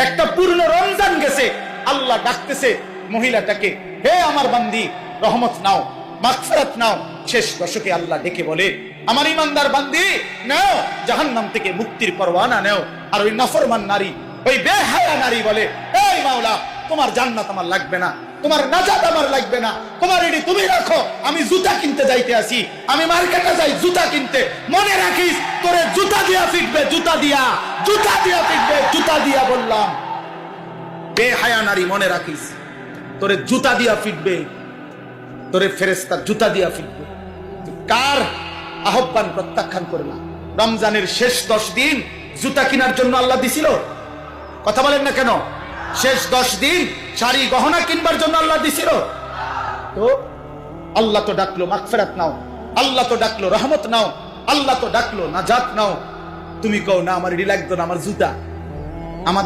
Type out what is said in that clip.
একটা পূর্ণ রমজান গেছে, আল্লাহ ডাকতেছে মহিলাটাকে, হে আমার বান্দি, রহমত নাও, মাগফিরাত নাও। শেষ দশকে আল্লাহ ডেকে বলে, আমার ইমানদার বান্দি, নাও জাহান্নাম থেকে মুক্তির পরওয়ানা নাও। আর ওই নাফরমান নারী, ওই বেহায়া নারী বলে, এই মাওলা, তোমার জান্নাত আমার লাগবে না, তোমার নাজাত আমার লাগবে না, তোমার এটি তুমি রাখো, আমি জুতা কিনতে যাইতে আসি, আমি মার্কেটে যাই জুতা কিনতে। মনে রাখিস, তোরে জুতা দিয়া ফিটবে, জুতা দিয়া, জুতা দিয়া ফিটবে, জুতা দিয়া বললাম। বেহায়া নারী, মনে রাখিস, তোরে জুতা দিয়া ফিটবে, তোরে ফেরেশতা জুতা দিয়া ফিটবে। কার আহ্বান প্রত্যাখ্যান করলা? রমজানের শেষ 10 দিন জুতা কেনার জন্য আল্লাহ দিছিল? কথা বলেন না কেন? শেষ 10 দিন শাড়ি গহনা কিনবার জন্য আল্লাহ দিছিল? তো আল্লাহ তো ডাকলো মাগফিরাত নাও, আল্লাহ তো ডাকলো রহমত নাও, আল্লাহ তো ডাকলো নাজাত নাও। তুমি কও না আমার এটি লাগতো না, আমার জুতা, আমার